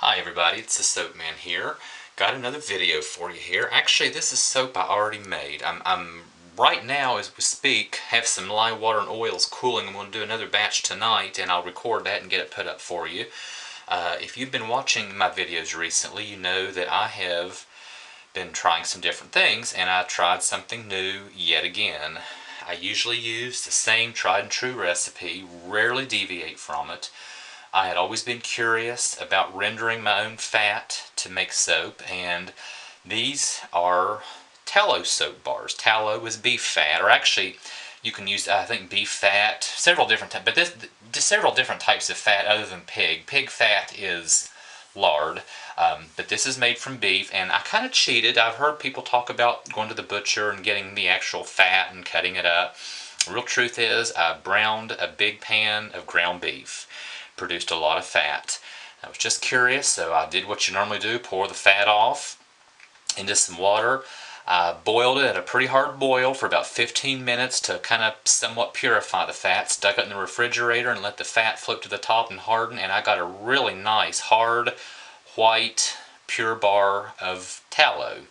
Hi everybody, it's the Soap Man here. Got another video for you here. Actually, this is soap I already made. I'm right now, as we speak, have some lye water and oils cooling. I'm going to do another batch tonight, and I'll record that and get it put up for you. If you've been watching my videos recently, you know that I have been trying some different things, and I tried something new yet again. I usually use the same tried and true recipe, rarely deviate from it. I had always been curious about rendering my own fat to make soap, and these are tallow soap bars. Tallow is beef fat, or actually you can use, I think, beef fat, several different types, but several different types of fat other than pig. Pig fat is lard, but this is made from beef, and I kind of cheated. I've heard people talk about going to the butcher and getting the actual fat and cutting it up. The real truth is I browned a big pan of ground beef. Produced a lot of fat. I was just curious, so I did what you normally do, pour the fat off into some water. I boiled it at a pretty hard boil for about 15 minutes to kind of somewhat purify the fat. Stuck it in the refrigerator and let the fat float to the top and harden, and I got a really nice, hard, white, pure bar of tallow.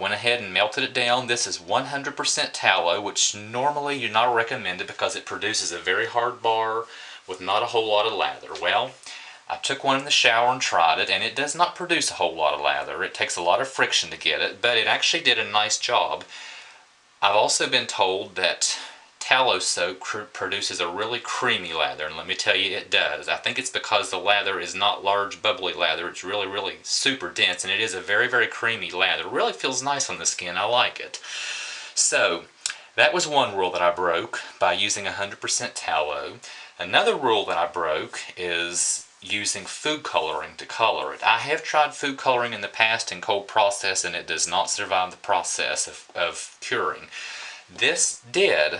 Went ahead and melted it down. This is 100% tallow, which normally you're not recommended because it produces a very hard bar with not a whole lot of lather. Well, I took one in the shower and tried it, and it does not produce a whole lot of lather. It takes a lot of friction to get it, but it actually did a nice job. I've also been told that tallow soap produces a really creamy lather, and let me tell you, it does. I think it's because the lather is not large, bubbly lather. It's really, really super dense, and it is a very, very creamy lather. It really feels nice on the skin. I like it. So, that was one rule that I broke by using 100% tallow. Another rule that I broke is using food coloring to color it. I have tried food coloring in the past in cold process, and it does not survive the process of curing. This did.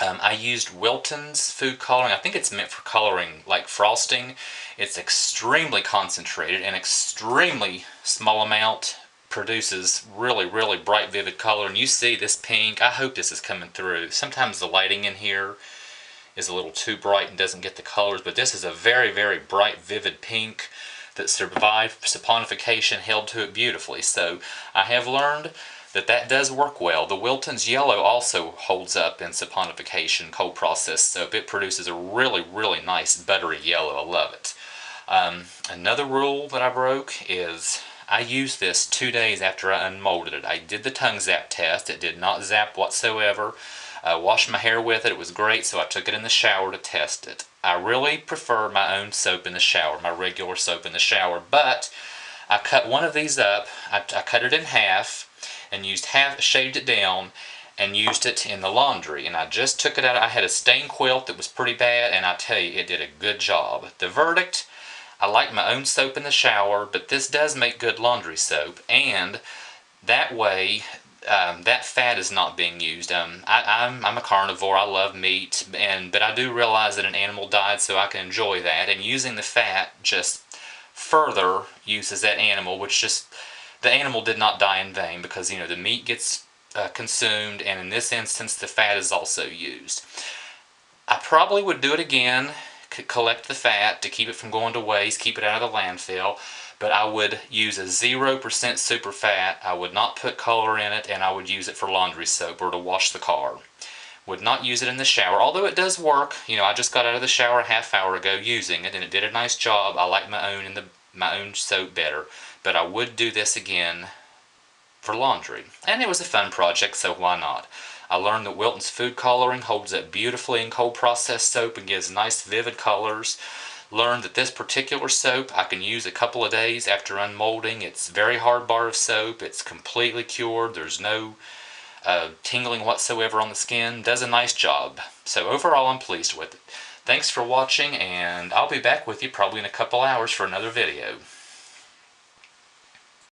I used Wilton's food coloring. I think it's meant for coloring like frosting. It's extremely concentrated and extremely small amount produces really, really bright, vivid color. And you see this pink. I hope this is coming through. Sometimes the lighting in here is a little too bright and doesn't get the colors, but this is a very, very bright, vivid pink that survived saponification, held to it beautifully. So I have learned that that does work well. The Wilton's yellow also holds up in saponification, cold process soap. It produces a really, really nice buttery yellow. I love it. Another rule that I broke is I used this 2 days after I unmolded it. I did the tongue zap test. It did not zap whatsoever. I washed my hair with it. It was great, so I took it in the shower to test it. I really prefer my own soap in the shower, my regular soap in the shower, but I cut one of these up. I cut it in half and shaved it down and used it in the laundry. And I just took it out. I had a stain quilt that was pretty bad, and I tell you, it did a good job. The verdict, I like my own soap in the shower, but this does make good laundry soap, and that way that fat is not being used. I'm a carnivore. I love meat, but I do realize that an animal died, so I can enjoy that. And using the fat just further uses that animal, the animal did not die in vain, because the meat gets consumed, and in this instance the fat is also used. I probably would do it again, collect the fat to keep it from going to waste, keep it out of the landfill. But I would use a 0% super fat. I would not put color in it, and I would use it for laundry soap or to wash the car. Would not use it in the shower, although it does work. I just got out of the shower a half hour ago using it, and it did a nice job. I like my own soap better, but I would do this again for laundry. And it was a fun project, so why not? I learned that Wilton's food coloring holds up beautifully in cold processed soap and gives nice vivid colors. Learned that this particular soap I can use a couple of days after unmolding. It's a very hard bar of soap. It's completely cured. There's no tingling whatsoever on the skin. Does a nice job. So overall, I'm pleased with it. Thanks for watching, and I'll be back with you probably in a couple hours for another video.